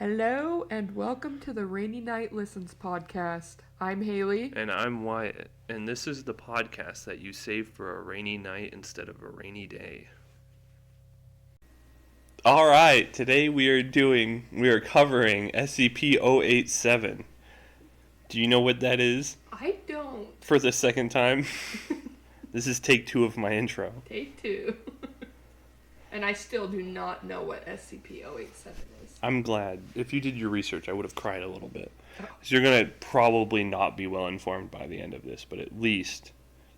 Hello and welcome to the Rainy Night Listens podcast. I'm Haley. And I'm Wyatt, and this is the podcast that you save for a rainy night instead of a rainy day. Alright, today we are covering SCP-087. Do you know what that is? I don't. For the second time? This is take 2 of my intro. Take 2. And I still do not know what SCP-087 is. I'm glad. If you did your research, I would have cried a little bit. Oh. So you're going to probably not be well informed by the end of this, but at least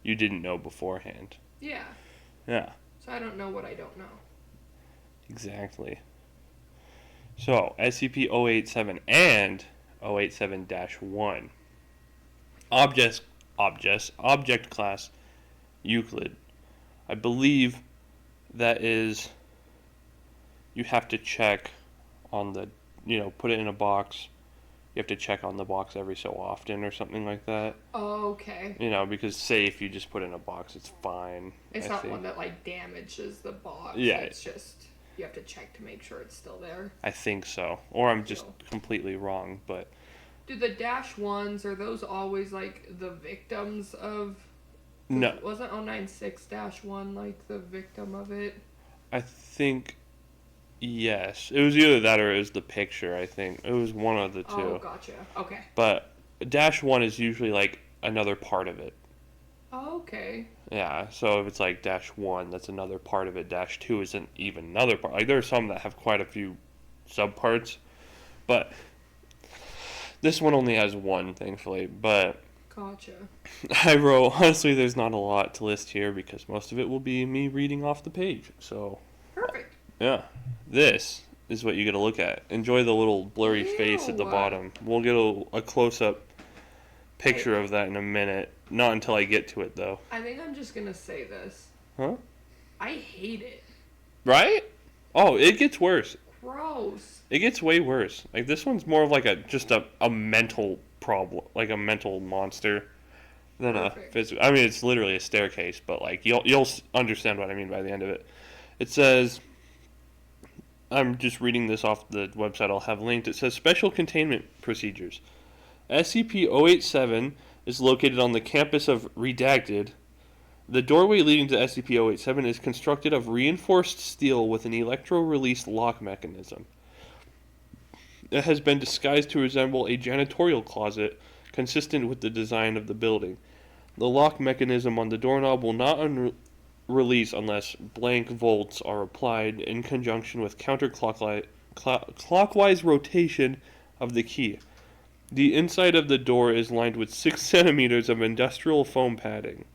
you didn't know beforehand. Yeah. Yeah. So I don't know what I don't know. Exactly. So, SCP-087 and 087-1. Object class, Euclid. I believe that is, you have to check on the, put it in a box. You have to check on the box every so often or something like that. Oh, okay. Because say if you just put it in a box, it's fine. It's not one that, damages the box. Yeah. It's just, you have to check to make sure it's still there. I think so. Or I'm just completely wrong, but... Do the -1s, are those always, the victims of... No. Wasn't 096-1, the victim of it? I think... Yes. It was either that or it was the picture, I think. It was one of the two. Oh, gotcha. Okay. But -1 is usually, another part of it. Oh, okay. Yeah, so if it's, -1, that's another part of it. -2 isn't even another part. There are some that have quite a few subparts. But this one only has one, thankfully. But... Gotcha. I wrote, honestly, there's not a lot to list here because most of it will be me reading off the page. So... Perfect. Yeah. This is what you get to look at. Enjoy the little blurry face at the bottom. We'll get a close-up picture of that in a minute. Not until I get to it, though. I think I'm just going to say this. Huh? I hate it. Right? Oh, it gets worse. Gross. It gets way worse. This one's more of just a mental problem. A mental monster than a physical. I mean, it's literally a staircase, but you'll understand what I mean by the end of it. It says... I'm just reading this off the website I'll have linked. It says, Special Containment Procedures. SCP-087 is located on the campus of Redacted. The doorway leading to SCP-087 is constructed of reinforced steel with an electro-release lock mechanism. It has been disguised to resemble a janitorial closet, consistent with the design of the building. The lock mechanism on the doorknob will not release unless blank volts are applied in conjunction with counterclockwise rotation of the key. The inside of the door is lined with 6 centimeters of industrial foam padding.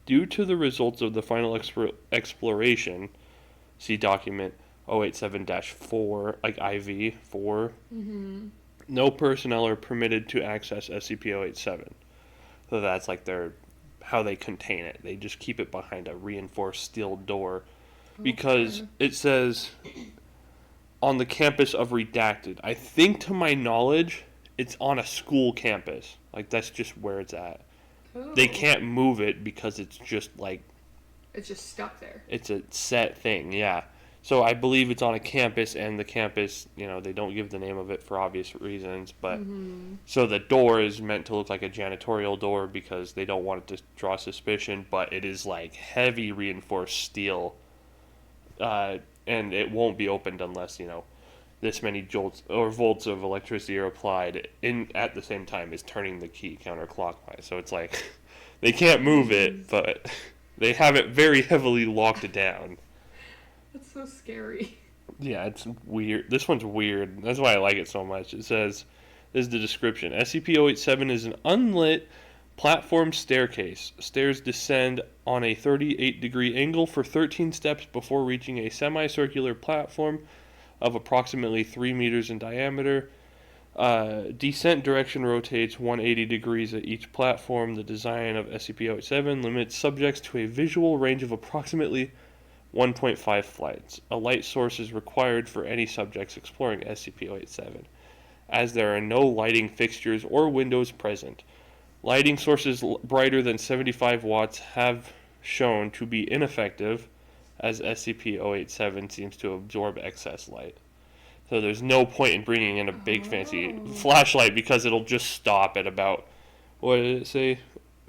Due to the results of the final exploration, see document 087-4, IV 4, no personnel are permitted to access SCP-087. So that's how they contain it. They just keep it behind a reinforced steel door because it says on the campus of Redacted. I think, to my knowledge, it's on a school campus. That's just where it's at. Ooh. They can't move it because it's just it's just stuck there. It's a set thing, yeah. So I believe it's on a campus, and the campus, they don't give the name of it for obvious reasons, but so the door is meant to look like a janitorial door because they don't want it to draw suspicion, but it is heavy reinforced steel, and it won't be opened unless, this many jolts or volts of electricity are applied at the same time as turning the key counterclockwise. So it's they can't move it, but they have it very heavily locked down. That's so scary. Yeah, it's weird. This one's weird. That's why I like it so much. It says, this is the description. SCP-087 is an unlit platform staircase. Stairs descend on a 38-degree angle for 13 steps before reaching a semicircular platform of approximately 3 meters in diameter. Descent direction rotates 180 degrees at each platform. The design of SCP-087 limits subjects to a visual range of approximately 1.5 flights. A light source is required for any subjects exploring SCP-087, as there are no lighting fixtures or windows present. Lighting sources brighter than 75 watts have shown to be ineffective, as SCP-087 seems to absorb excess light. So there's no point in bringing in a big fancy flashlight because it'll just stop at about, what did it say?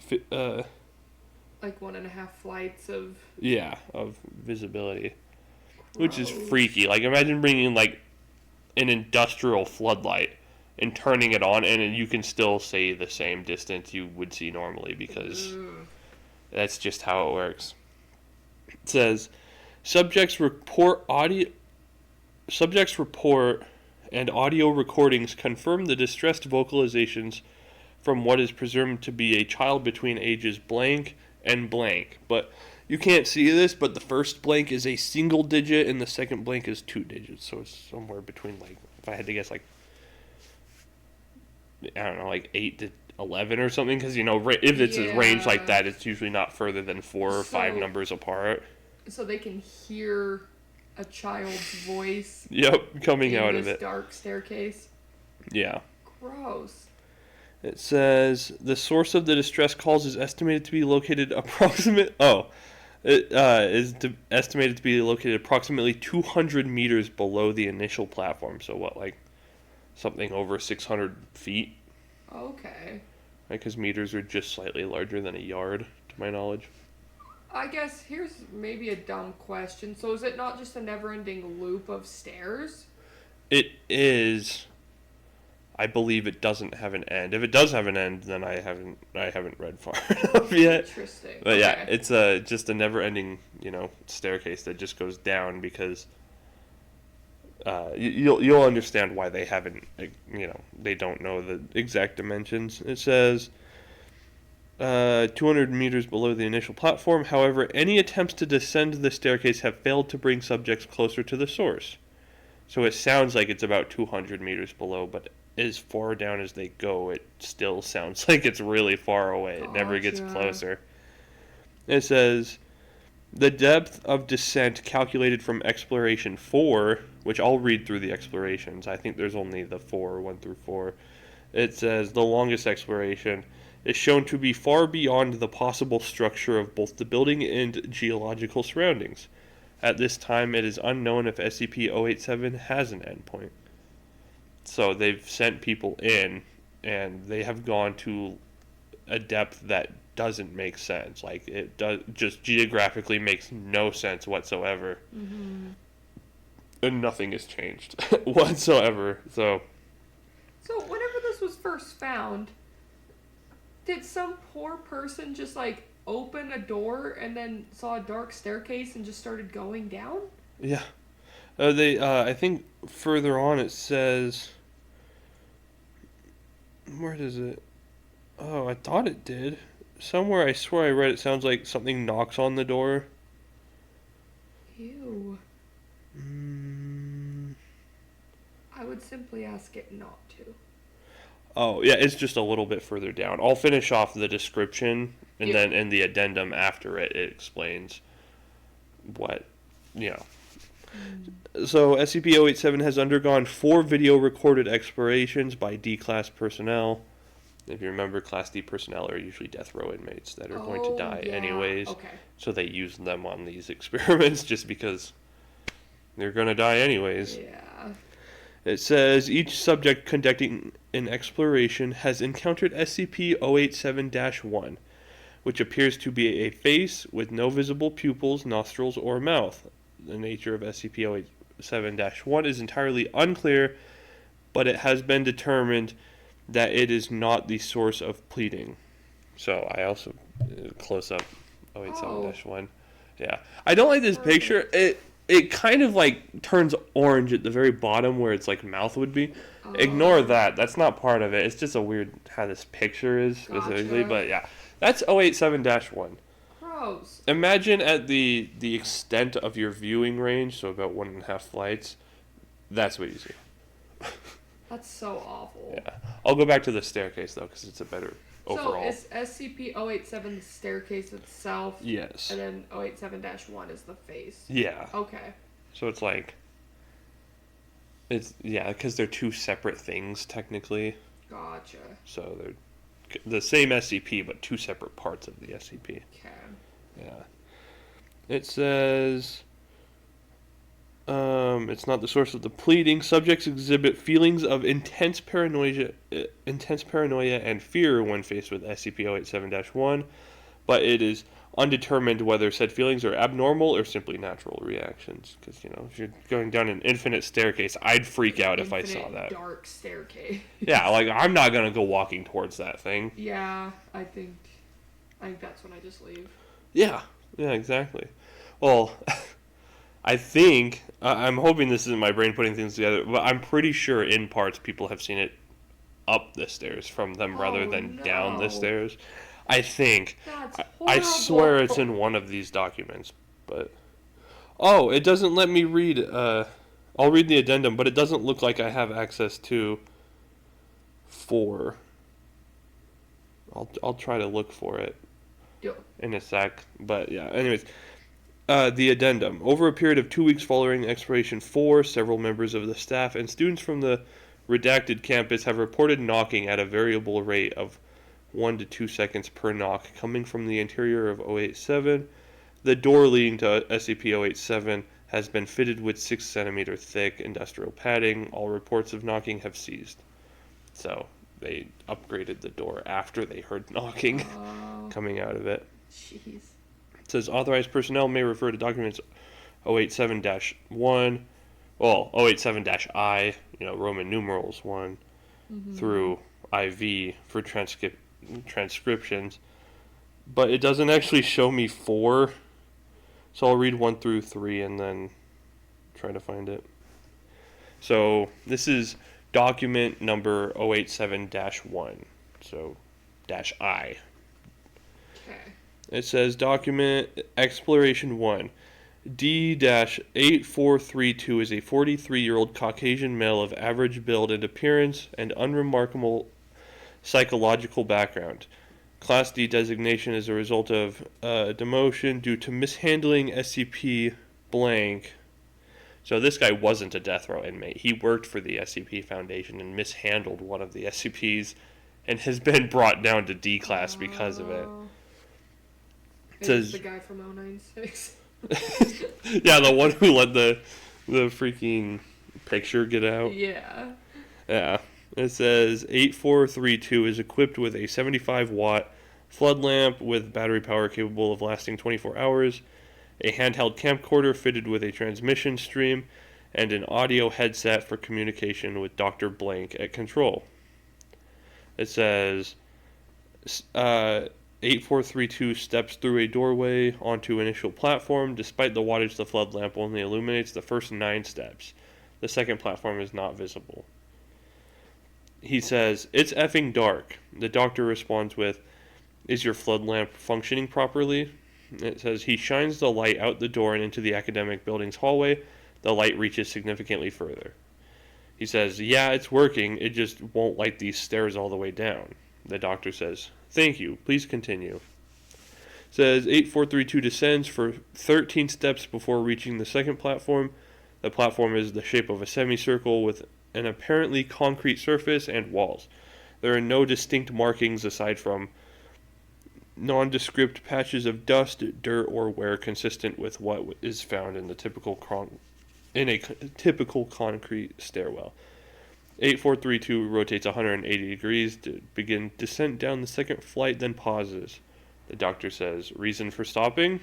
Like 1.5 flights of... Yeah, of visibility. Gross. Which is freaky. Like, imagine bringing, like, an industrial floodlight and turning it on, and you can still see the same distance you would see normally because that's just how it works. It says, subjects report and audio recordings confirm the distressed vocalizations from what is presumed to be a child between ages blank and blank. But you can't see this, but the first blank is a single digit and the second blank is 2 digits. So it's somewhere between, like, if I had to guess, like, I don't know, like 8 to 11 or something. Because, you know, if it's a range like that, it's usually not further than 4 or 5 numbers apart. So they can hear a child's voice. Yep, coming out of it. In this dark staircase. Yeah. Gross. It says the source of the distress calls is estimated to be located estimated to be located approximately 200 meters below the initial platform. So what, like something over 600 feet? Okay. Right, because meters are just slightly larger than a yard, to my knowledge. I guess here's maybe a dumb question. So is it not just a never-ending loop of stairs? It is. I believe it doesn't have an end. If it does have an end, then I haven't read far enough yet. Interesting. But yeah, it's just a never-ending, staircase that just goes down because you'll understand why they haven't, they don't know the exact dimensions. It says 200 meters below the initial platform. However, any attempts to descend the staircase have failed to bring subjects closer to the source. So it sounds like it's about 200 meters below, but as far down as they go, it still sounds like it's really far away. It never gets closer. It says, the depth of descent calculated from exploration 4, which I'll read through the explorations. I think there's only the 1 through 4. It says, the longest exploration is shown to be far beyond the possible structure of both the building and geological surroundings. At this time, it is unknown if SCP-087 has an endpoint. So they've sent people in, and they have gone to a depth that doesn't make sense. Like, it just geographically makes no sense whatsoever. Mm-hmm. And nothing has changed whatsoever. So whenever this was first found, did some poor person just, like, open a door and then saw a dark staircase and just started going down? Yeah. I think further on it says, where does it? Oh, I thought it did. Somewhere I swear I read it sounds like something knocks on the door. Ew. I would simply ask it not to. Oh, yeah, it's just a little bit further down. I'll finish off the description, and then in the addendum after it explains what, So, SCP-087 has undergone 4 video recorded explorations by D-Class personnel. If you remember, Class D personnel are usually death row inmates that are going to die anyways. Okay. So they use them on these experiments just because they're going to die anyways. Yeah. It says, each subject conducting an exploration has encountered SCP-087-1, which appears to be a face with no visible pupils, nostrils, or mouth. The nature of SCP-087-1 is entirely unclear, but it has been determined that it is not the source of pleading. So I also close up 087-1. Yeah. I don't like this picture. It kind of like turns orange at the very bottom where its like mouth would be. Ignore that. That's not part of it. It's just a weird how this picture is specifically. But yeah, that's 087-1. Gross. Imagine at the extent of your viewing range, so about 1.5 flights. That's what you see. That's so awful. Yeah. I'll go back to the staircase though, because it's a better overall. So is SCP-087 the staircase itself? Yes. And then 087-1 is the face? Yeah. Okay. So it's like, because they're 2 separate things technically. Gotcha. So they're the same SCP, but 2 separate parts of the SCP. Okay. Yeah. It says, It's not the source of the pleading. Subjects exhibit feelings of intense paranoia and fear when faced with SCP-087-1, but it is undetermined whether said feelings are abnormal or simply natural reactions. Because, if you're going down an infinite staircase, I'd freak out if I saw that. Dark staircase. Yeah, I'm not going to go walking towards that thing. Yeah, I think that's when I just leave. Yeah, exactly. Well, I think, I'm hoping this isn't my brain putting things together, but I'm pretty sure in parts people have seen it up the stairs from them rather than down the stairs. I think. That's horrible. I swear it's in one of these documents, but... Oh, it doesn't let me read, I'll read the addendum, but it doesn't look like I have access to 4. I'll try to look for it in a sec, but yeah, anyways. The addendum. Over a period of 2 weeks following expiration 4, several members of the staff and students from the redacted campus have reported knocking at a variable rate of 1 to 2 seconds per knock coming from the interior of 087. The door leading to SCP-087 has been fitted with 6 centimeter thick industrial padding. All reports of knocking have ceased. So, they upgraded the door after they heard knocking coming out of it. Jeez. It says authorized personnel may refer to documents 087-1, 087-I, Roman numerals 1, through IV for transcriptions. But it doesn't actually show me 4, so I'll read 1 through 3 and then try to find it. So this is document number 087-1, so -I. Okay. It says document exploration 1. D-8432 is a 43-year-old Caucasian male of average build and appearance and unremarkable psychological background. Class D designation is a result of demotion due to mishandling SCP blank. So this guy wasn't a death row inmate. He worked for the SCP Foundation and mishandled one of the SCPs and has been brought down to D class because of it. It says the guy from 096. Yeah, the one who let the freaking picture get out. Yeah. Yeah. It says 8432 is equipped with a 75-watt flood lamp with battery power capable of lasting 24 hours, a handheld camcorder fitted with a transmission stream, and an audio headset for communication with Dr. Blank at control. It says 8432 steps through a doorway onto initial platform. Despite the wattage, the flood lamp only illuminates the first 9 steps. The second platform is not visible. He says, "It's effing dark." The doctor responds with, "Is your flood lamp functioning properly?" It says, he shines the light out the door and into the academic building's hallway. The light reaches significantly further. He says, "Yeah, it's working. It just won't light these stairs all the way down." The doctor says, "Thank you. Please continue." It says 8432 descends for 13 steps before reaching the second platform. The platform is the shape of a semicircle with an apparently concrete surface and walls. There are no distinct markings aside from nondescript patches of dust, dirt, or wear consistent with what is found in the typical concrete stairwell. 8432 rotates 180 degrees to begin descent down the second flight, then pauses. The doctor says, "Reason for stopping?"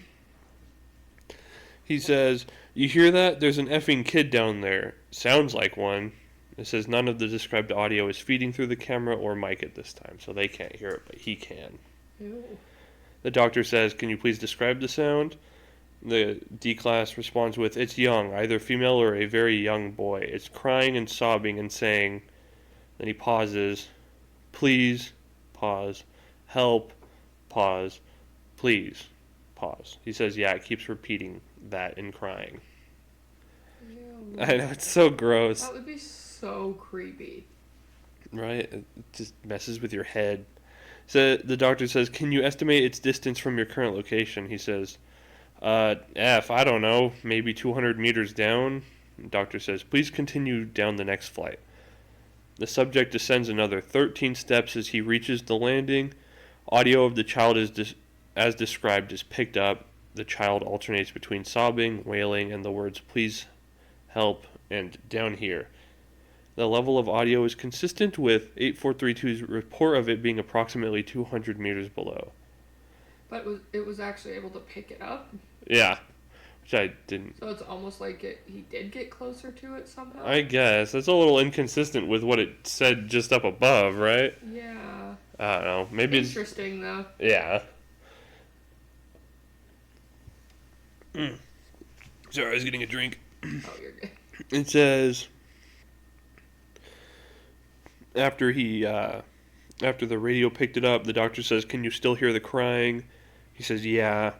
He says, "You hear that? There's an effing kid down there. Sounds like one." It says none of the described audio is feeding through the camera or mic at this time, so they can't hear it, but he can. Ew. The doctor says, "Can you please describe the sound?" The D-class responds with, "It's young, either female or a very young boy. It's crying and sobbing and saying," then he pauses, "Please," pause, "help," pause, "please," pause. He says, yeah, it keeps repeating that and crying. Ew. I know, it's so gross. That would be so creepy. Right? It just messes with your head. So the doctor says, "Can you estimate its distance from your current location?" He says, I don't know, maybe 200 meters down." The doctor says, "Please continue down the next flight." The subject descends another 13 steps as he reaches the landing. Audio of the child as described is picked up. The child alternates between sobbing, wailing, and the words, "Please help, and down here. The level of audio is consistent with 8432's report of it being approximately 200 meters below. But it was actually able to pick it up? Yeah, which I didn't. So it's almost like he did get closer to it somehow? I guess. That's a little inconsistent with what it said just up above, right? Yeah. I don't know. Maybe Interesting, though. Yeah. Sorry, I was getting a drink. Oh, you're good. It says after the radio picked it up, the doctor says, "Can you still hear the crying?" He says, "Yeah."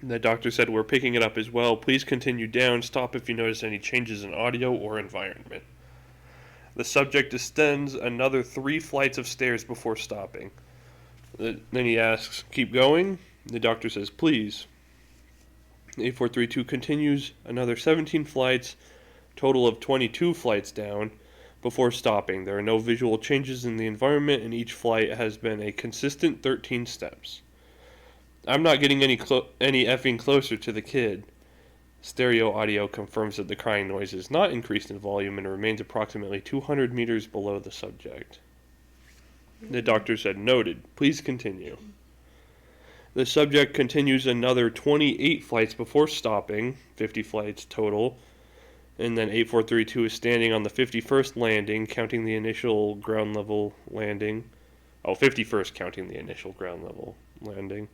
The doctor said, "We're picking it up as well. Please continue down. Stop if you notice any changes in audio or environment." The subject descends another 3 flights of stairs before stopping. Then he asks, "Keep going?" The doctor says, "Please." 8432 continues another 17 flights, total of 22 flights down, before stopping. There are no visual changes in the environment, and each flight has been a consistent 13 steps. I'm not getting any effing closer to the kid. Stereo audio confirms that the crying noise is not increased in volume and remains approximately 200 meters below the subject. The doctor said, "Noted. Please continue." The subject continues another 28 flights before stopping, 50 flights total, and then 8432 is standing on the 51st landing, counting the initial ground level landing. 51st counting the initial ground level landing.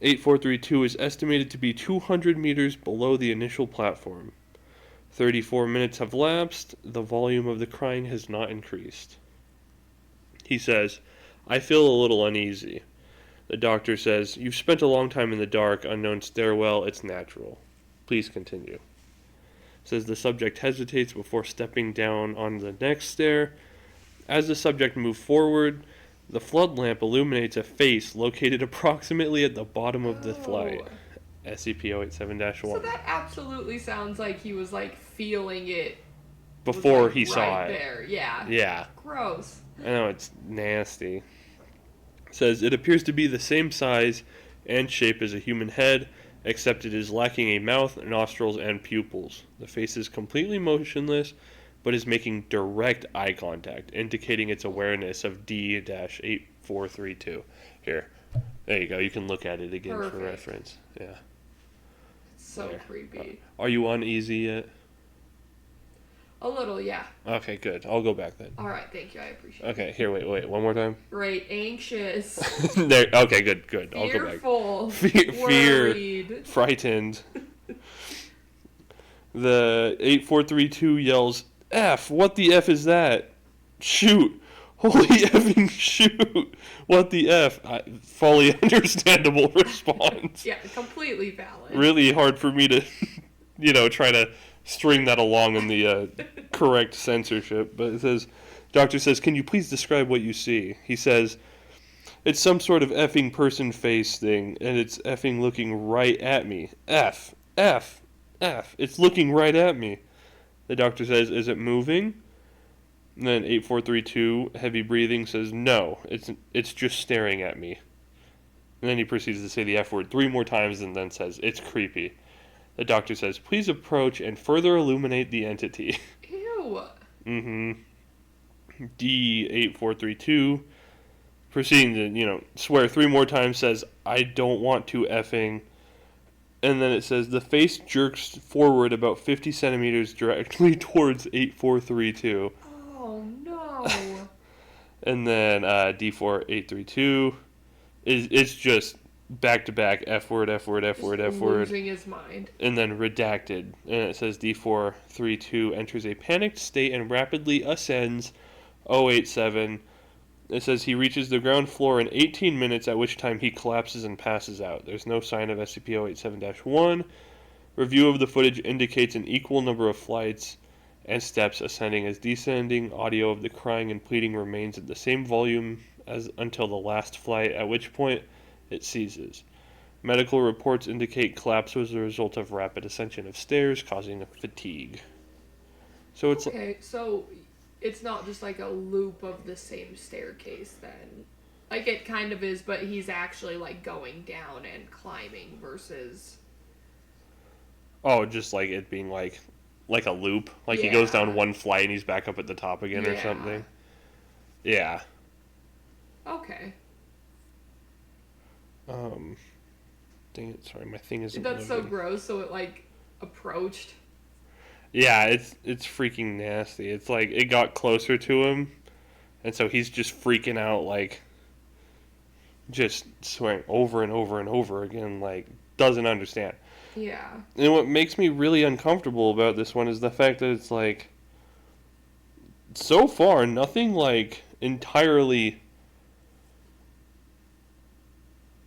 8432 is estimated to be 200 meters below the initial platform. 34 minutes have lapsed. The volume of the crying has not increased. He says, "I feel a little uneasy." The doctor says, "You've spent a long time in the dark, unknown stairwell. It's natural. Please continue." Says the subject hesitates before stepping down on the next stair. As the subject moves forward, the flood lamp illuminates a face located approximately at the bottom of the flight. SCP-087-1. So that absolutely sounds like he was like feeling it Before like, he saw it. There. Yeah. Yeah. Gross. I know, it's nasty. Says it appears to be the same size and shape as a human head, except it is lacking a mouth, nostrils, and pupils. The face is completely motionless, but is making direct eye contact, indicating its awareness of D-8432. Here. There you go. You can look at it again for reference. Yeah. So there. Creepy. Are you uneasy yet? A little, yeah. Okay, good. I'll go back then. Alright, thank you. I appreciate it. Okay, here, wait. One more time. Right, anxious. There. Okay, good. I'll go back. Fearful. Fear. Frightened. The 8432 yells, "F! What the F is that? Shoot! Holy effing shoot! What the F?" Fully understandable response. Yeah, completely valid. Really hard for me to, try to string that along in the correct censorship. But it says, doctor says, "Can you please describe what you see?" He says, "It's some sort of effing person face thing, and it's effing looking right at me. F. It's looking right at me." The doctor says, "Is it moving?" And then 8432, heavy breathing, says, "No, it's just staring at me." And then he proceeds to say the F word 3 more times and then says, "It's creepy." The doctor says, "Please approach and further illuminate the entity." Ew. D8432, proceeding to, swear 3 more times, says, "I don't want to effing." And then it says, the face jerks forward about 50 centimeters directly towards 8432. Oh, no. And then D4832, it's just back-to-back F word. Losing his mind. And then redacted. And it says D432 enters a panicked state and rapidly ascends 087. It says he reaches the ground floor in 18 minutes, at which time he collapses and passes out. There's no sign of SCP-087-1. Review of the footage indicates an equal number of flights and steps ascending as descending. Audio of the crying and pleading remains at the same volume as until the last flight, at which point it ceases. Medical reports indicate collapse was a result of rapid ascension of stairs, causing fatigue. So it's okay. So it's not just like a loop of the same staircase then. Like it kind of is, but he's actually like going down and climbing versus. Oh, just like it being like like a loop. Like he goes down one flight and he's back up at the top again or something. Yeah. Okay. Dang it, sorry, my thing isn't That's loading. so gross, so it, like, approached. Yeah, it's freaking nasty. It's like, it got closer to him, and so he's just freaking out, like, just swearing over and over and over again, like, doesn't understand. Yeah. And what makes me really uncomfortable about this one is the fact that it's like, so far, nothing like entirely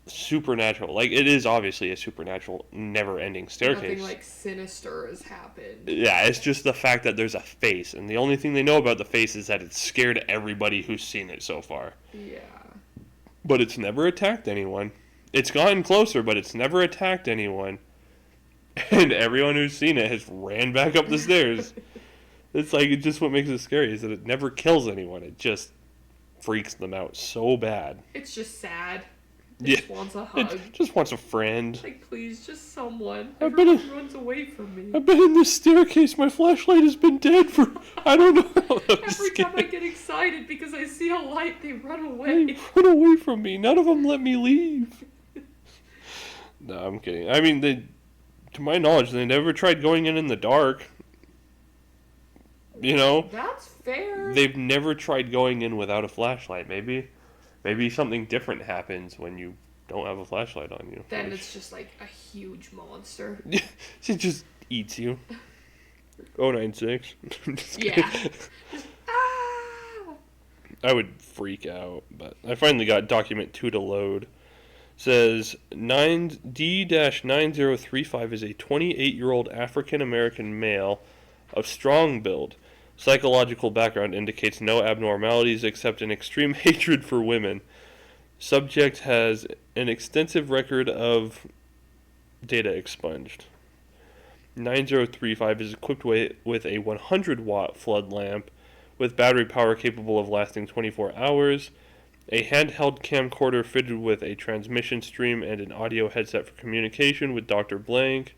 supernatural. Like, it is obviously a supernatural, never-ending staircase. Nothing like sinister has happened. Yeah, it's just the fact that there's a face, and the only thing they know about the face is that it's scared everybody who's seen it so far. Yeah. But it's never attacked anyone. It's gotten closer, but it's never attacked anyone. And everyone who's seen it has ran back up the stairs. It's like, it's just what makes it scary is that it never kills anyone. It just freaks them out so bad. It's just sad. It Yeah. just wants a hug. It just wants a friend. Like, please, just someone. I've been Everyone runs away from me. I've been in this staircase. My flashlight has been dead for I don't know how long. Every time I get excited because I see a light, they run They away. run away from me. None of them let me leave. No, I'm kidding. I mean, to my knowledge, they never tried going in the dark. You know? That's fair. They've never tried going in without a flashlight. Maybe something different happens when you don't have a flashlight on you. Then it's just like a huge monster. It just eats you. 096. Yeah. Ah! I would freak out, but I finally got document 2 to load. Says 9D-9035 is a 28-year-old African-American male of strong build. Psychological background indicates no abnormalities except an extreme hatred for women. Subject has an extensive record of data expunged. 9035 is equipped with a 100-watt flood lamp with battery power capable of lasting 24 hours, a handheld camcorder fitted with a transmission stream and an audio headset for communication with Dr. Blank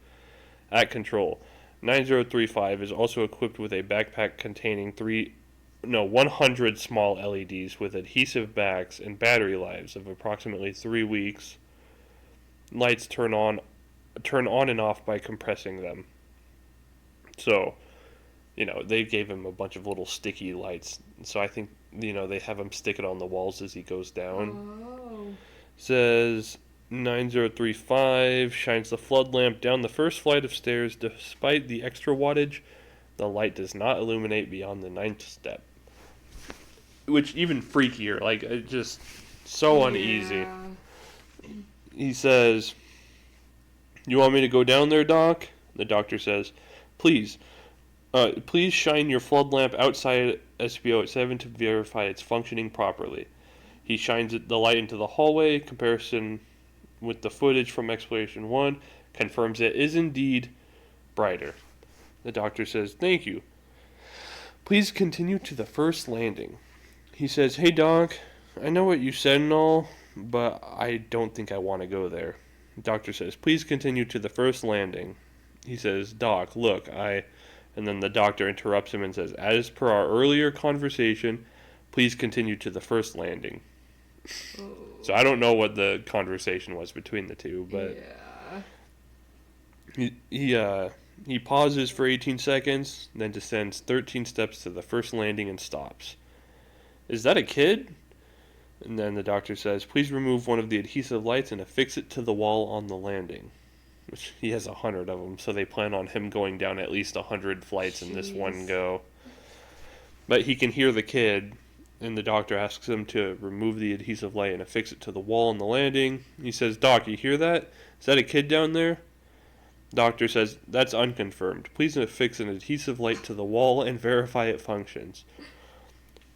at control. 9035 is also equipped with a backpack containing 100 small LEDs with adhesive backs and battery lives of approximately 3 weeks. Lights turn on and off by compressing them. So, they gave him a bunch of little sticky lights. So I think, they have him stick it on the walls as he goes down. Oh. Says 9035 shines the flood lamp down the first flight of stairs. Despite the extra wattage, the light does not illuminate beyond the 9th step. Which even freakier, like, it just so uneasy. Yeah. He says, "You want me to go down there, Doc?" The doctor says, Please shine your flood lamp outside SCP-087 to verify it's functioning properly." He shines the light into the hallway. Comparison with the footage from Exploration 1 confirms it is indeed brighter. The doctor says, "Thank you. Please continue to the first landing." He says, "Hey, Doc, I know what you said and all, but I don't think I want to go there." The doctor says, "Please continue to the first landing." He says, "Doc, look, And then the doctor interrupts him and says, "As per our earlier conversation, please continue to the first landing." Oh. So I don't know what the conversation was between the two, but he pauses for 18 seconds, then descends 13 steps to the first landing and stops. "Is that a kid?" And then the doctor says, "Please remove one of the adhesive lights and affix it to the wall on the landing." Which he has 100 of them, so they plan on him going down at least 100 flights in this one go. But he can hear the kid, and the doctor asks him to remove the adhesive light and affix it to the wall on the landing. He says, "Doc, you hear that? Is that a kid down there?" Doctor says, "That's unconfirmed. Please affix an adhesive light to the wall and verify it functions."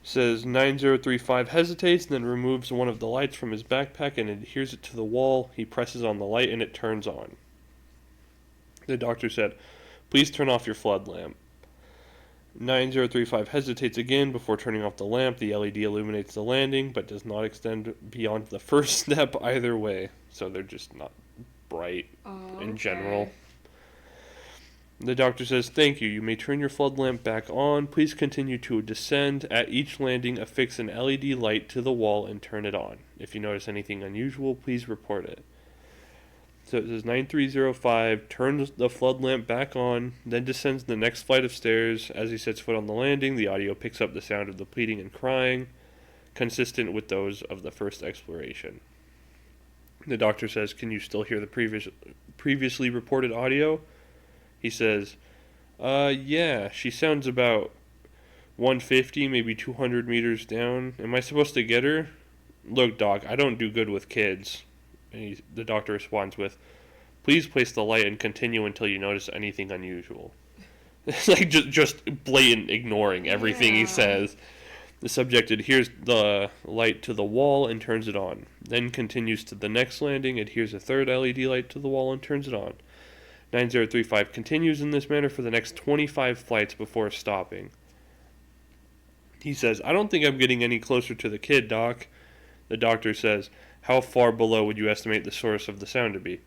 Says 9035 hesitates, then removes one of the lights from his backpack and adheres it to the wall. He presses on the light and it turns on. The doctor said, "Please turn off your flood lamp." 9035 hesitates again before turning off the lamp. The LED illuminates the landing, but does not extend beyond the first step either way. So they're just not bright in general. The doctor says, "Thank you. You may turn your flood lamp back on. Please continue to descend. At each landing, affix an LED light to the wall and turn it on. If you notice anything unusual, please report it." So it says 9305 turns the flood lamp back on, then descends the next flight of stairs. As he sets foot on the landing, the audio picks up the sound of the pleading and crying, consistent with those of the first exploration. The doctor says, "Can you still hear the previously reported audio?" He says, yeah, she sounds about 150, maybe 200 meters down. Am I supposed to get her? Look, Doc, I don't do good with kids." And the doctor responds with, "Please place the light and continue until you notice anything unusual." It's like just blatant ignoring everything he says. The subject adheres the light to the wall and turns it on. Then continues to the next landing, adheres a third LED light to the wall and turns it on. 9035 continues in this manner for the next 25 flights before stopping. He says, "I don't think I'm getting any closer to the kid, Doc." The doctor says, "How far below would you estimate the source of the sound to be?"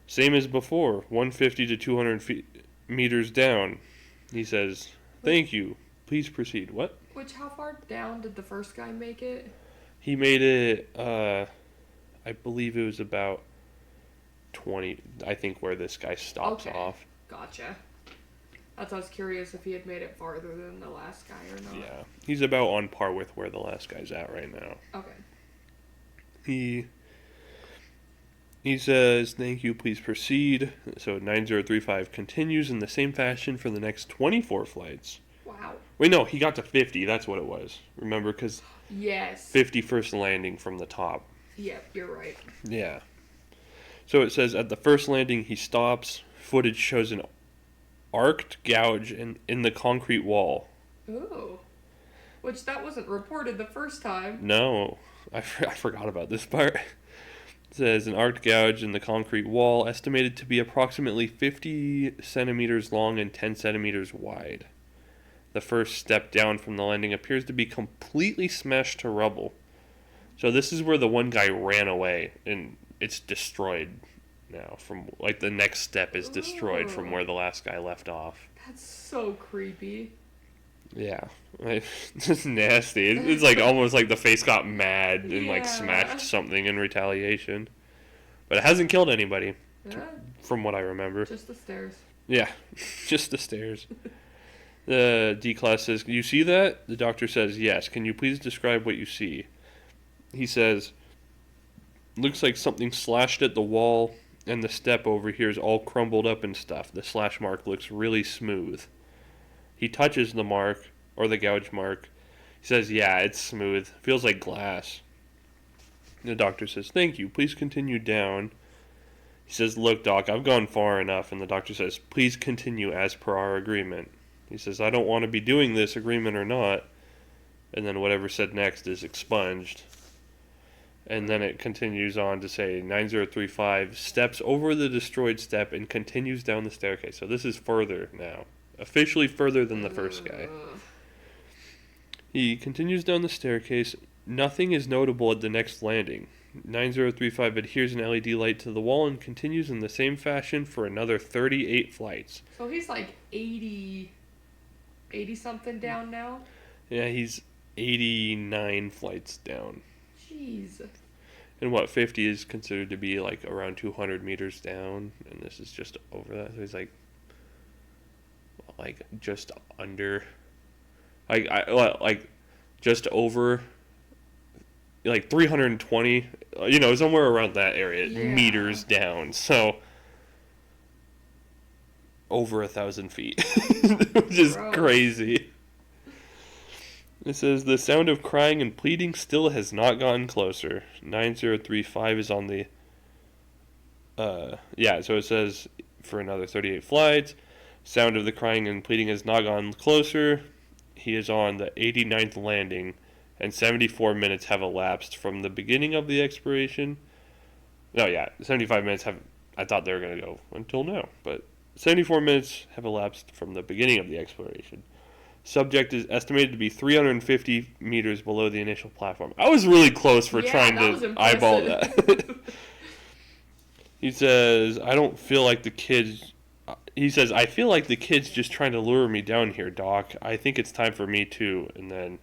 "Same as before, 150 to 200 meters down." He says, "Thank you. Please proceed." What? How far down did the first guy make it? He made it, I believe it was about 20, I think, where this guy stops off. Gotcha. I was curious if he had made it farther than the last guy or not. Yeah, he's about on par with where the last guy's at right now. Okay. He says, "Thank you, please proceed." So 9035 continues in the same fashion for the next 24 flights. Wow. Wait, no, he got to 50. That's what it was. Remember, because yes, 51st landing from the top. Yep, you're right. Yeah. So it says at the first landing he stops. Footage shows an arced gouge in the concrete wall. Ooh. Which that wasn't reported the first time. No, I forgot about this part. It says an arced gouge in the concrete wall, estimated to be approximately 50 centimeters long and 10 centimeters wide. The first step down from the landing appears to be completely smashed to rubble. So this is where the one guy ran away, and it's destroyed now. From like the next step is destroyed from where the last guy left off. That's so creepy. Yeah, it's nasty. It's like almost like the face got mad and like smashed something in retaliation, but it hasn't killed anybody, from what I remember. Just the stairs. Yeah, just the stairs. The D-Class says, "You see that?" The doctor says, "Yes. Can you please describe what you see?" He says, "Looks like something slashed at the wall, and the step over here is all crumbled up and stuff. The slash mark looks really smooth." He touches the mark, or the gouge mark. He says, "Yeah, it's smooth. Feels like glass." The doctor says, "Thank you. Please continue down." He says, "Look, Doc, I've gone far enough." And the doctor says, "Please continue as per our agreement." He says, "I don't want to be doing this, agreement or not." And then whatever said next is expunged. And then it continues on to say 9035 steps over the destroyed step and continues down the staircase. So this is further now. Officially further than the first guy. He continues down the staircase. Nothing is notable at the next landing. 9035 adheres an LED light to the wall and continues in the same fashion for another 38 flights. So he's like 80 something down now? Yeah, he's 89 flights down. Jeez. And what, 50 is considered to be like around 200 meters down, and this is just over that. So he's like just under, like just over, like 320, somewhere around that area, meters down. So over 1,000 feet, which is crazy. It says, "The sound of crying and pleading still has not gotten closer." 9035 is on the, so it says, for another 38 flights, sound of the crying and pleading has not gotten closer. He is on the 89th landing, and 74 minutes have elapsed from the beginning of the exploration. 75 minutes have, I thought they were going to go until now, but 74 minutes have elapsed from the beginning of the exploration. Subject is estimated to be 350 meters below the initial platform. I was really close for trying to eyeball that. He says, "I don't feel like the kid he says, I feel like the kid's just trying to lure me down here, Doc. I think it's time for me too. And then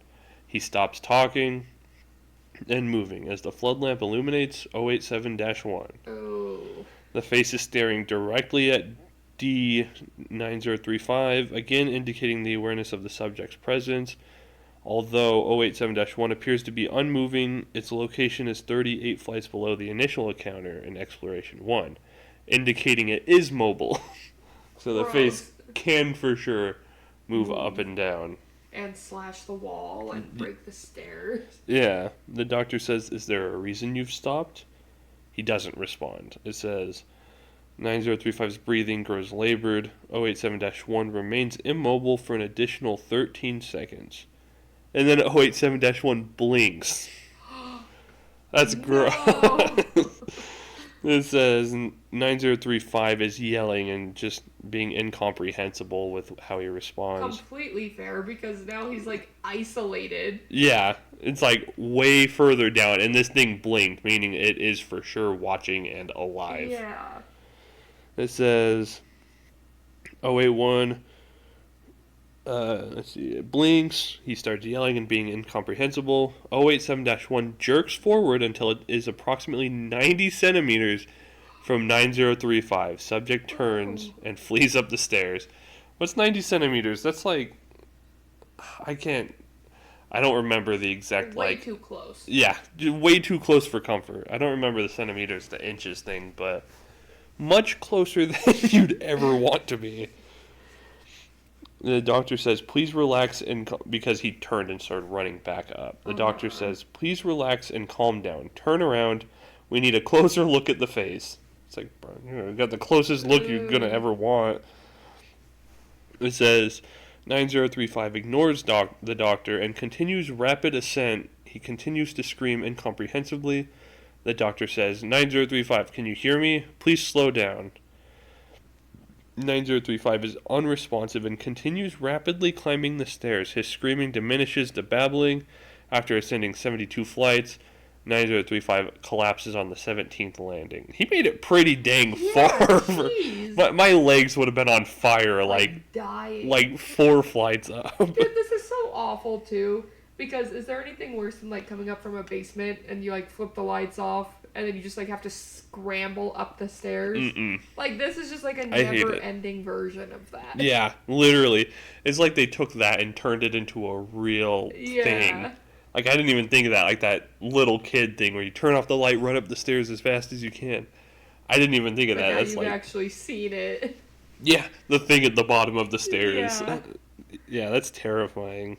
he stops talking and moving as the flood lamp illuminates 087-1. Oh. The face is staring directly at D9035, again indicating the awareness of the subject's presence. Although 087-1 appears to be unmoving, its location is 38 flights below the initial encounter in Exploration 1, indicating it is mobile. So the face can for sure move up and down. And slash the wall and break the stairs. Yeah. The doctor says, is there a reason you've stopped? He doesn't respond. It says, 9035's breathing grows labored. 087-1 remains immobile for an additional 13 seconds. And then 087-1 blinks. That's gross. It says 9035 is yelling and just being incomprehensible with how he responds. Completely fair, because now he's like isolated. Yeah, it's like way further down, and this thing blinked, meaning it is for sure watching and alive. Yeah. It says 081, let's see, it blinks, he starts yelling and being incomprehensible. 087-1 jerks forward until it is approximately 90 centimeters from 9035. Subject turns and flees up the stairs. What's 90 centimeters? That's like, I don't remember the exact, way too close. Yeah, way too close for comfort. I don't remember the centimeters to inches thing, but much closer than you'd ever want to be. The doctor says, please relax, because he turned and started running back up. The doctor says, please relax and calm down. Turn around. We need a closer look at the face. It's like, bro, you got the closest look you're going to ever want. It says, 9035 ignores the doctor and continues rapid ascent. He continues to scream incomprehensibly. The doctor says, 9035, can you hear me? Please slow down. 9035 is unresponsive and continues rapidly climbing the stairs. His screaming diminishes to babbling. After ascending 72 flights, 9035 collapses on the 17th landing. He made it pretty dang far. My legs would have been on fire, dying. Like 4 flights up. Dude, this is so awful too. Because is there anything worse than like coming up from a basement and you like flip the lights off and then you just like have to scramble up the stairs? Mm-mm. Like this is just like a never-ending version of that. Yeah, literally. It's like they took that and turned it into a real thing. Like I didn't even think of that, like that little kid thing where you turn off the light, run up the stairs as fast as you can. I didn't even think of that. That's you've actually seen it. Yeah, the thing at the bottom of the stairs. Yeah, that's terrifying.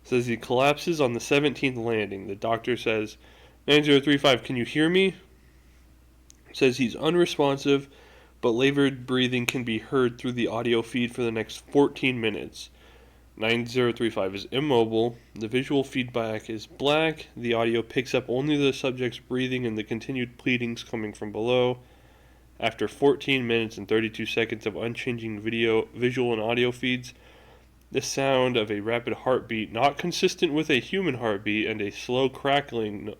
Says he collapses on the 17th landing. The doctor says, 9035, can you hear me? Says he's unresponsive, but labored breathing can be heard through the audio feed for the next 14 minutes. 9035 is immobile. The visual feedback is black. The audio picks up only the subject's breathing and the continued pleadings coming from below. After 14 minutes and 32 seconds of unchanging visual and audio feeds, the sound of a rapid heartbeat, not consistent with a human heartbeat, and a slow cracking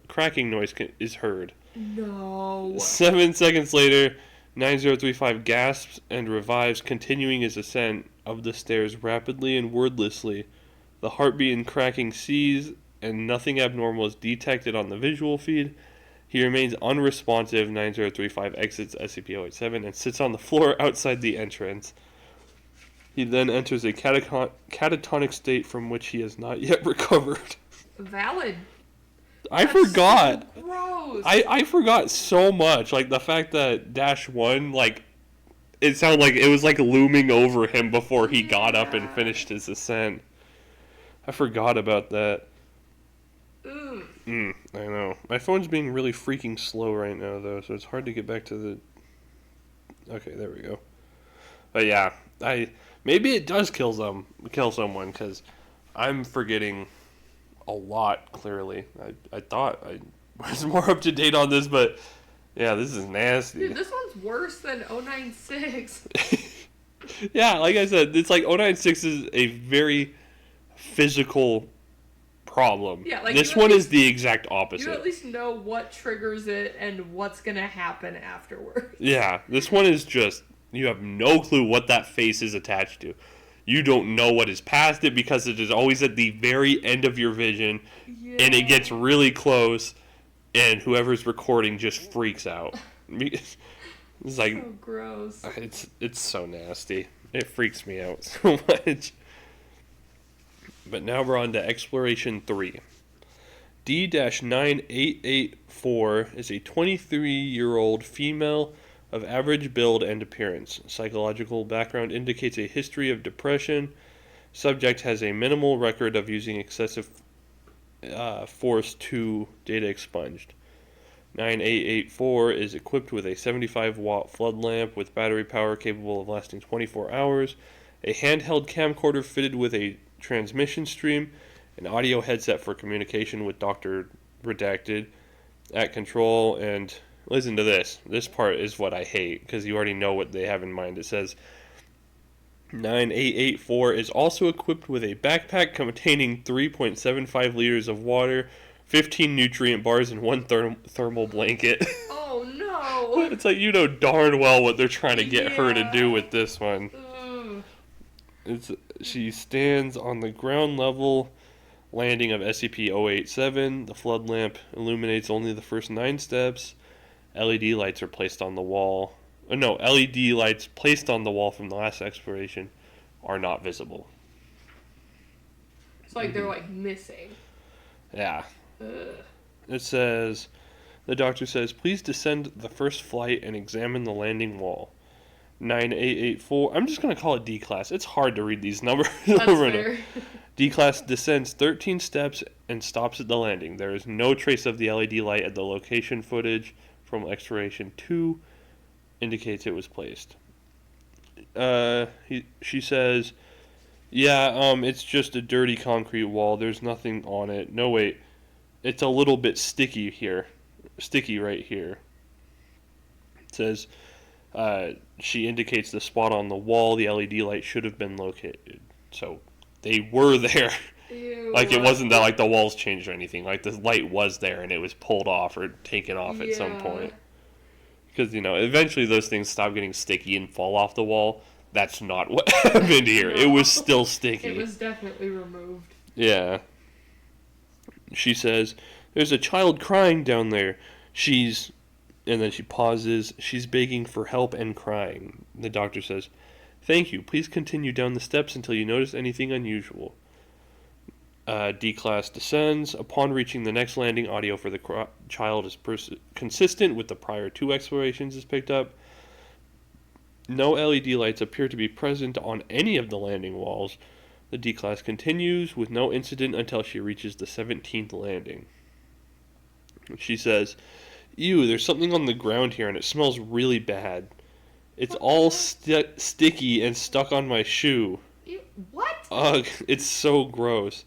noise is heard. No. 7 seconds later, 9035 gasps and revives, continuing his ascent of the stairs rapidly and wordlessly. The heartbeat and cracking cease, and nothing abnormal is detected on the visual feed. He remains unresponsive. 9035 exits SCP-087 and sits on the floor outside the entrance. He then enters a catatonic state from which he has not yet recovered. Valid. I forgot. So gross. I forgot so much. Like the fact that -1, like, it sounded like it was like looming over him before he got up and finished his ascent. I forgot about that. I know. My phone's being really freaking slow right now, though, so it's hard to get back to the... Okay, there we go. But yeah, maybe it does kill someone, because I'm forgetting a lot, clearly. I thought I was more up to date on this, but yeah, this is nasty. Dude, this one's worse than 096. Yeah, like I said, it's like 096 is a very physical problem. Yeah, like this one is the exact opposite. You at least know what triggers it and what's going to happen afterwards. Yeah, this one is just You have no clue what that face is attached to. You don't know what is past it because it is always at the very end of your vision, and it gets really close, and whoever's recording just freaks out. It's like so gross. It's so nasty. It freaks me out so much. But now we're on to Exploration 3. D-9884 is a 23-year-old female of average build and appearance. Psychological background indicates a history of depression. Subject has a minimal record of using excessive force to data expunged. 9884 is equipped with a 75-watt flood lamp with battery power capable of lasting 24 hours, a handheld camcorder fitted with a transmission stream, an audio headset for communication with Dr. Redacted at control, and listen to this. This part is what I hate, because you already know what they have in mind. It says, 9884 is also equipped with a backpack containing 3.75 liters of water, 15 nutrient bars, and one thermal blanket. Oh, no! It's like, you know darn well what they're trying to get her to do with this one. She stands on the ground level landing of SCP-087. The flood lamp illuminates only the first 9 steps. LED lights are placed on the wall. LED lights placed on the wall from the last exploration are not visible. It's like they're like missing. Yeah. Ugh. It says, the doctor says, please descend the first flight and examine the landing wall. 9884. I'm just going to call it D-Class. It's hard to read these numbers over and over. D-Class descends 13 steps and stops at the landing. There is no trace of the LED light at the location. Footage from Exploration 2 indicates it was placed. She says, yeah, it's just a dirty concrete wall. There's nothing on it. No, wait. It's a little bit sticky here. Sticky right here. It says, she indicates the spot on the wall. The LED light should have been located. So they were there. Ew. Like, it wasn't that like the walls changed or anything. Like, the light was there and it was pulled off or taken off at some point. Because, eventually those things stop getting sticky and fall off the wall. That's not what happened here. No. It was still sticky. It was definitely removed. Yeah. She says, there's a child crying down there. And then she pauses. She's begging for help and crying. The doctor says, thank you. Please continue down the steps until you notice anything unusual. D-Class descends. Upon reaching the next landing, audio for the child is consistent with the prior 2 explorations is picked up. No LED lights appear to be present on any of the landing walls. The D-Class continues with no incident until she reaches the 17th landing. She says, ew, there's something on the ground here and it smells really bad. It's all sticky and stuck on my shoe. Ew, what? Ugh, it's so gross.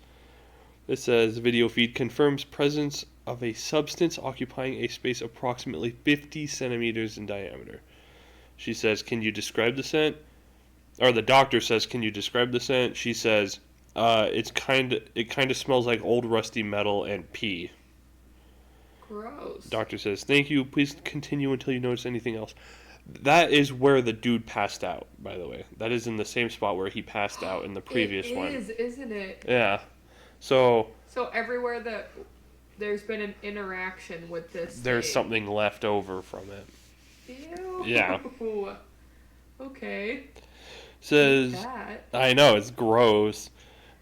It says, video feed confirms presence of a substance occupying a space approximately 50 centimeters in diameter. She says, can you describe the scent? Or the doctor says, can you describe the scent? She says, it kind of smells like old rusty metal and pee. Gross. Doctor says, thank you. Please continue until you notice anything else. That is where the dude passed out, by the way. That is in the same spot where he passed out in the previous one. It is, isn't it? Yeah. So everywhere that there's been an interaction with this there's something left over from it. Ew. Yeah. Okay. Says, I know, it's gross.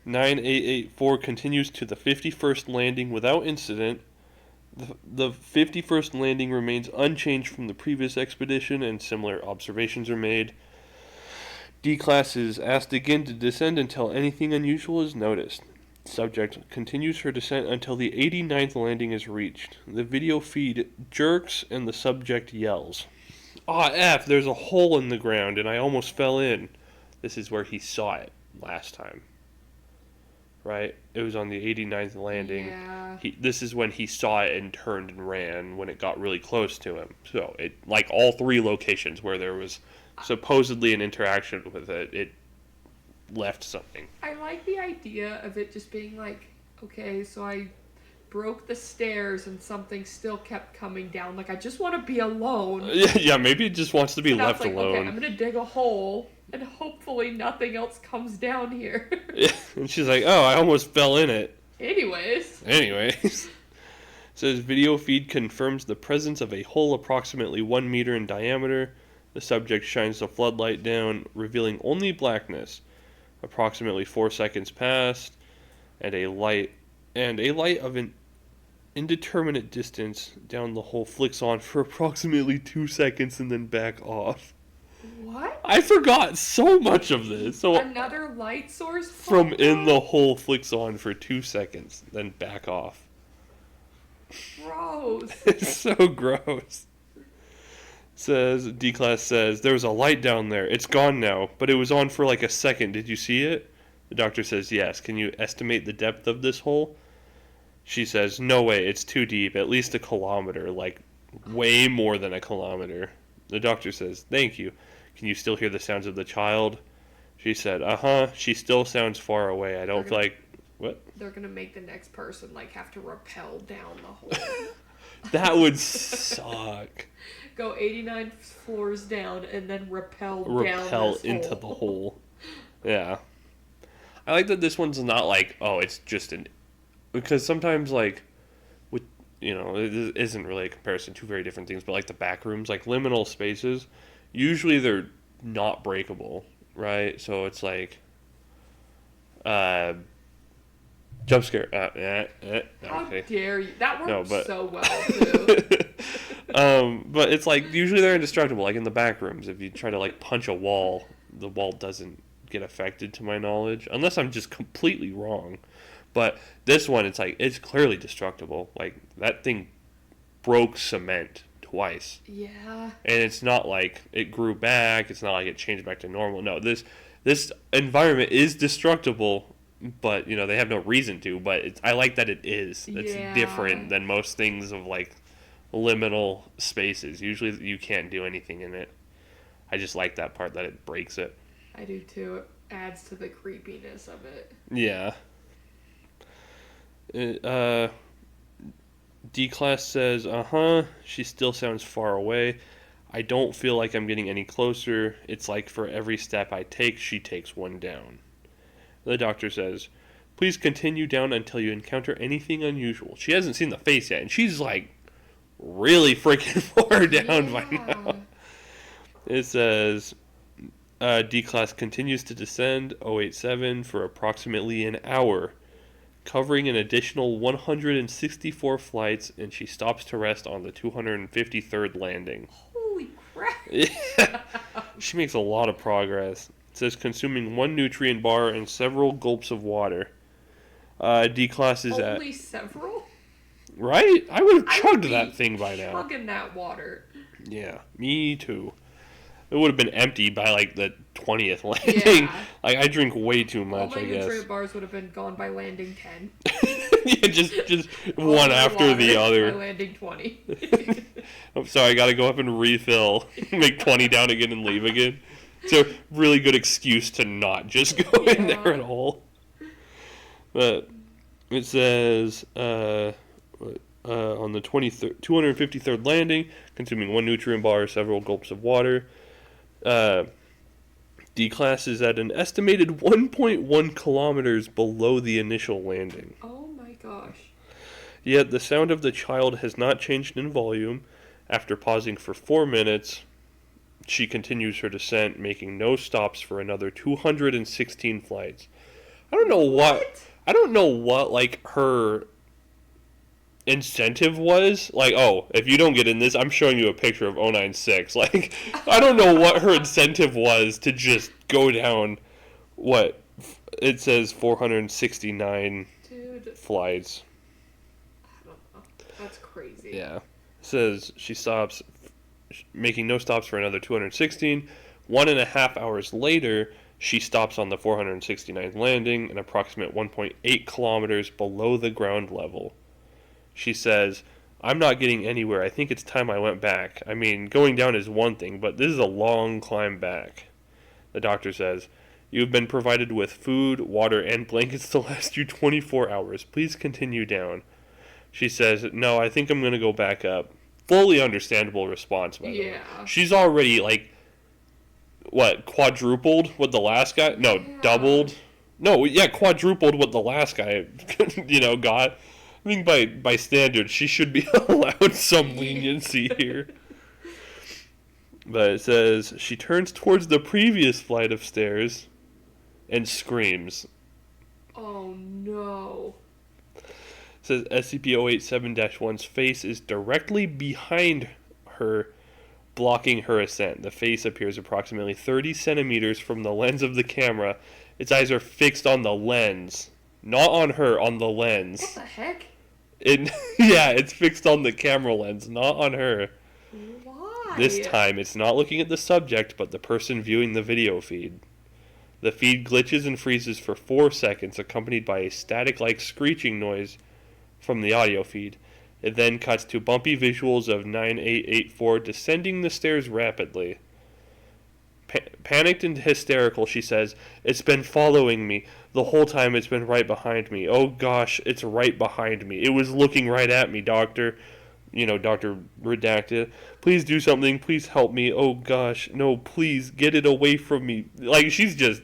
9884 continues to the 51st landing without incident. The 51st landing remains unchanged from the previous expedition, and similar observations are made. D-Class is asked again to descend until anything unusual is noticed. Subject continues her descent until the 89th landing is reached. The video feed jerks and the subject yells. F, there's a hole in the ground and I almost fell in. This is where he saw it last time. Right? It was on the 89th landing. Yeah. This is when he saw it and turned and ran when it got really close to him. So, like all 3 locations where there was supposedly an interaction with it, it left something. I like the idea of it just being like, okay, so I broke the stairs and something still kept coming down. Like, I just want to be alone. Yeah, maybe it just wants to be left like, alone. Okay, I'm gonna dig a hole, and hopefully nothing else comes down here. And she's like, oh, I almost fell in it. Anyways. Says video feed confirms the presence of a hole approximately 1 meter in diameter. The subject shines the floodlight down, revealing only blackness. Approximately 4 seconds passed, and a light of an indeterminate distance down the hole flicks on for approximately 2 seconds and then back off. What? I forgot so much of this. So another light source from in the hole flicks on for 2 seconds, then back off. Gross. It's so gross. D-Class says, there was a light down there. It's gone now, but it was on for like a second. Did you see it? The doctor says, yes. Can you estimate the depth of this hole? She says, no way. It's too deep. At least a kilometer. Like, way more than a kilometer. The doctor says, thank you. Can you still hear the sounds of the child? She said, uh-huh. She still sounds far away. I don't feel like... What? They're gonna make the next person, like, have to rappel down the hole. That would suck. Go 89 floors down and then rappel into the hole. Yeah. I like that this one's not like, oh, it's just an... Because sometimes, like, with, you know, it isn't really a comparison, two very different things, but like the back rooms, like liminal spaces, usually they're not breakable, right? So it's like, jump scare. How okay. dare you? That works so well, too. But it's like, usually they're indestructible, like in the back rooms. If you try to, like, punch a wall, the wall doesn't get affected, to my knowledge. Unless I'm just completely wrong. But this one, it's like, it's clearly destructible. Like, that thing broke cement twice. Yeah. And it's not like it grew back. It's not like it changed back to normal. No, this environment is destructible, but, you know, they have no reason to. But I like that it is. It's different than most things of, like, liminal spaces. Usually you can't do anything in it. I just like that part, that it breaks it. I do, too. It adds to the creepiness of it. Yeah. D-Class says, she still sounds far away. I don't feel like I'm getting any closer. It's like for every step I take, she takes one down. The doctor says, please continue down until you encounter anything unusual. She hasn't seen the face yet, and she's like really freaking far down by now. It says, D-Class continues to descend 087 for approximately an hour, covering an additional 164 flights, and she stops to rest on the 253rd landing. Holy crap! Yeah. She makes a lot of progress. It says consuming 1 nutrient bar and several gulps of water. D-Class is Only several? Right? I would have chugged that thing by now. Chugging that water. Yeah, me too. It would have been empty by like the 20th landing. Yeah. Like, I drink way too much, I guess. All my nutrient bars would have been gone by landing 10. Yeah, just one after the other. By landing 20. I'm sorry, I gotta go up and refill. Make 20 down again and leave again. It's a really good excuse to not just go in there at all. But it says, on the 253rd landing, consuming 1 nutrient bar, several gulps of water, D-Class is at an estimated 1.1 kilometers below the initial landing. Oh my gosh. Yet the sound of the child has not changed in volume. After pausing for 4 minutes, she continues her descent, making no stops for another 216 flights. I don't know what like her incentive was. Like, oh, if you don't get in this, I'm showing you a picture of 096. Like, I don't know what her incentive was to just go down, what, it says 469 flights. I don't know. That's crazy. Yeah. It says she stops, making no stops for another 216. 1.5 hours later, she stops on the 469th landing, an approximate 1.8 kilometers below the ground level. She says, I'm not getting anywhere. I think it's time I went back. I mean, going down is one thing, but this is a long climb back. The doctor says, you've been provided with food, water, and blankets to last you 24 hours. Please continue down. She says, "No, I think I'm going to go back up." Fully understandable response, by the way. Yeah. She's already, like, what, quadrupled what the last guy? No, Yeah. doubled. No, yeah, quadrupled what the last guy, got. I think by standards, she should be allowed some leniency here. But it says, she turns towards the previous flight of stairs and screams. Oh, no. It says SCP-087-1's face is directly behind her, blocking her ascent. The face appears approximately 30 centimeters from the lens of the camera. Its eyes are fixed on the lens. Not on her, on the lens. What the heck? It's fixed on the camera lens, not on her. Why? This time, it's not looking at the subject, but the person viewing the video feed. The feed glitches and freezes for 4 seconds, accompanied by a static-like screeching noise from the audio feed. It then cuts to bumpy visuals of 9884 descending the stairs rapidly. Panicked and hysterical, she says, "It's been following me. The whole time it's been right behind me. Oh gosh, it's right behind me. It was looking right at me, Doctor." Dr. Redacted. "Please do something. Please help me. Oh gosh, no, please get it away from me." Like, she's just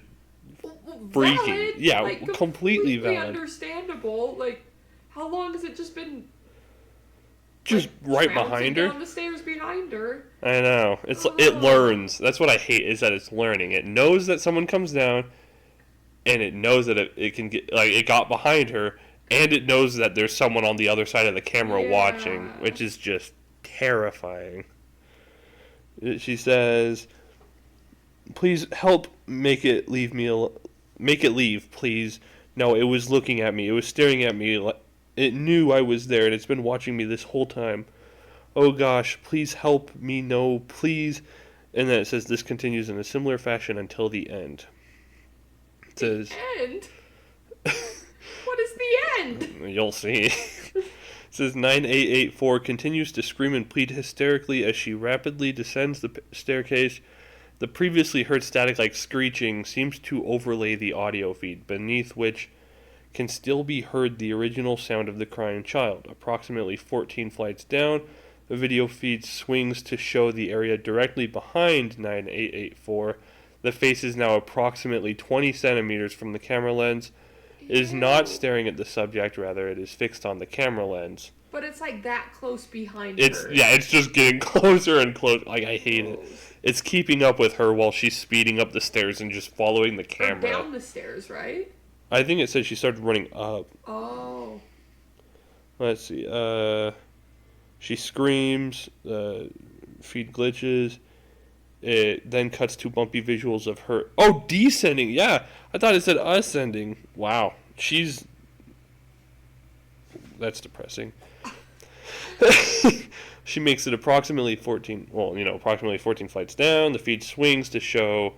freaking. Valid. Yeah, Like, completely valid. Understandable. Like, how long has it just been? Just like, right behind her. Down the stairs behind her. I know. It learns. That's what I hate, is that it's learning. It knows that someone comes down, and it knows that it can get, like, it got behind her, and it knows that there's someone on the other side of the camera watching, which is just terrifying. She says, "Please help make it leave, please. No, it was looking at me. It was staring at me. It knew I was there, and it's been watching me this whole time. Oh gosh, please help me, no, please." And then it says this continues in a similar fashion until the end. It says, The end? What is the end? You'll see. It says 9884 continues to scream and plead hysterically as she rapidly descends the staircase. The previously heard static-like screeching seems to overlay the audio feed, beneath which can still be heard the original sound of the crying child. Approximately 14 flights down, the video feed swings to show the area directly behind 9884. The face is now approximately 20 centimeters from the camera lens. It is not staring at the subject, rather it is fixed on the camera lens. But it's like that close behind her. It's just getting closer and closer. Like, I hate it. It's keeping up with her while she's speeding up the stairs and just following the camera. Or down the stairs, right? I think it says she started running up. Oh. Let's see. She screams. Feed glitches. It then cuts to bumpy visuals of her. Oh, descending. Yeah, I thought it said ascending. Wow, that's depressing. She makes it approximately 14 flights down. The feed swings to show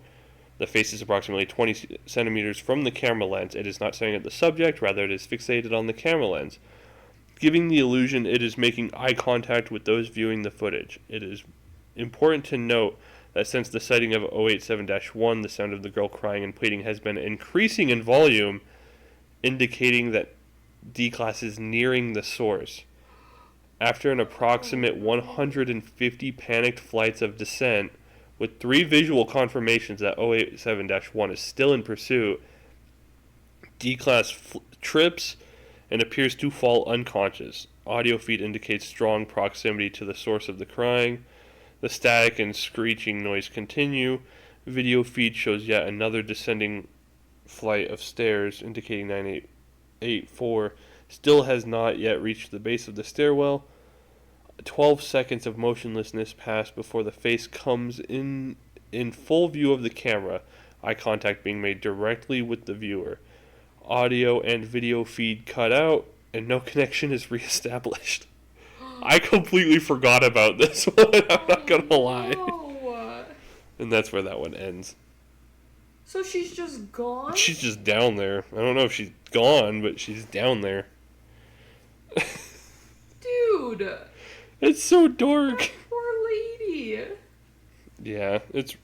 the face is approximately 20 centimeters from the camera lens. It is not staring at the subject, rather it is fixated on the camera lens, giving the illusion it is making eye contact with those viewing the footage. It is important to note that since the sighting of 087-1, the sound of the girl crying and pleading has been increasing in volume, indicating that D-Class is nearing the source. After an approximate 150 panicked flights of descent, with 3 visual confirmations that 087-1 is still in pursuit, D-Class trips and appears to fall unconscious. Audio feed indicates strong proximity to the source of the crying. The static and screeching noise continue. Video feed shows yet another descending flight of stairs, indicating 9884 still has not yet reached the base of the stairwell. 12 seconds of motionlessness pass before the face comes in full view of the camera, eye contact being made directly with the viewer. Audio and video feed cut out, and no connection is reestablished. I completely forgot about this one, I'm not gonna lie. No. And that's where that one ends. So she's just gone? She's just down there. I don't know if she's gone, but she's down there. Dude. It's so dark. That poor lady. Yeah, it's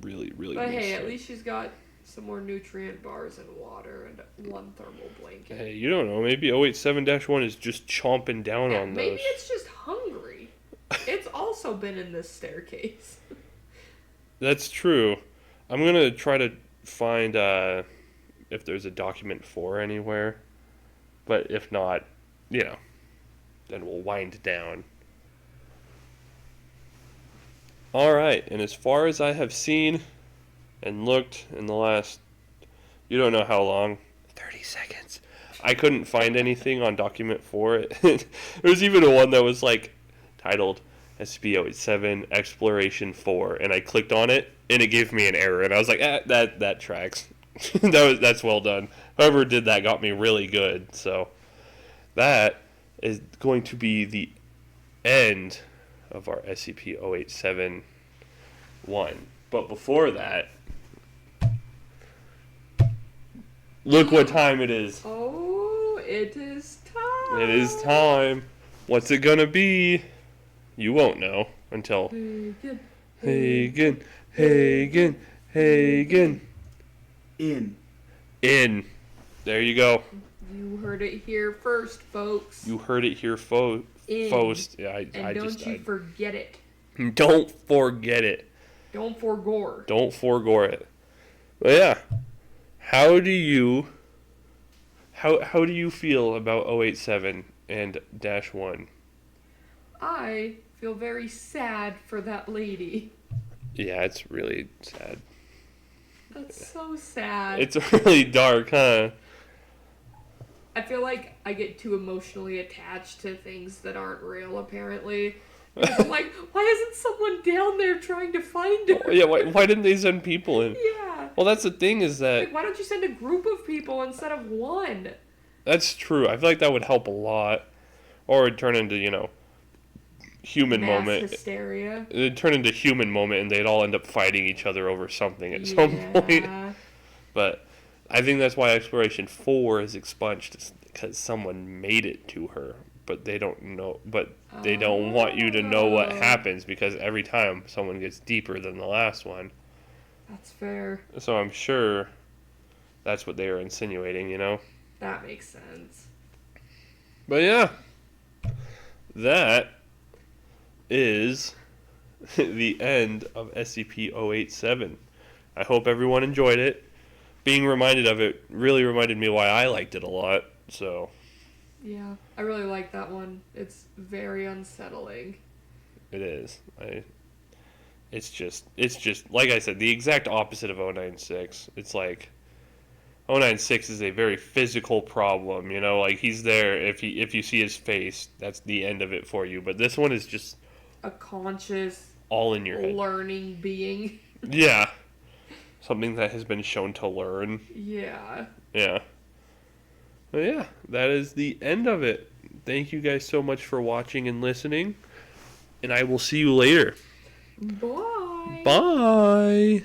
really, really But hey, messed at up. least she's got some more nutrient bars and water and one thermal blanket. Hey, you don't know. Maybe 087-1 is just chomping down on those. Maybe it's just hungry. It's also been in this staircase. That's true. I'm going to try to find if there's a document 4 anywhere. But if not, then we'll wind down. Alright, and as far as I have seen and looked in the last, you don't know how long, 30 seconds, I couldn't find anything on document 4. There was even one that was titled SCP-087 Exploration 4, and I clicked on it, and it gave me an error, and I was like, that tracks. That's well done. Whoever did that got me really good, so that is going to be the end of our SCP-087-1. But before that, look what time it is. Oh, it is time. It is time. What's it gonna be? You won't know until Hagen. In. There you go. You heard it here first, folks. You heard it here first. Yeah, don't forget it. Don't forget it. Don't forgore. Don't forgore it. But yeah, how do you feel about 087 and -1? I feel very sad for that lady. Yeah, it's really sad. That's so sad. It's really dark, huh? I feel like I get too emotionally attached to things that aren't real, apparently. I'm like, why isn't someone down there trying to find her? Yeah, why didn't they send people in? Yeah. Well, that's the thing is that... Like, why don't you send a group of people instead of one? That's true. I feel like that would help a lot. Or it'd turn into, human Mass moment. hysteria. It'd turn into human moment and they'd all end up fighting each other over something at some point. But I think that's why Exploration 4 is expunged, because someone made it to her. But they don't know. But they don't want you to know what happens, because every time someone gets deeper than the last one. That's fair. So I'm sure that's what they are insinuating, That makes sense. But yeah, that is the end of SCP-087. I hope everyone enjoyed it. Being reminded of it really reminded me why I liked it a lot. So yeah, I really like that one. It's very unsettling. It is. It's just like I said, the exact opposite of 096. It's like 096 is a very physical problem, like he's there. If you see his face, that's the end of it for you. But this one is just a conscious, all in your head, learning being. Yeah, something that has been shown to learn. Yeah. Yeah. But yeah, that is the end of it. Thank you guys so much for watching and listening, and I will see you later. Bye. Bye.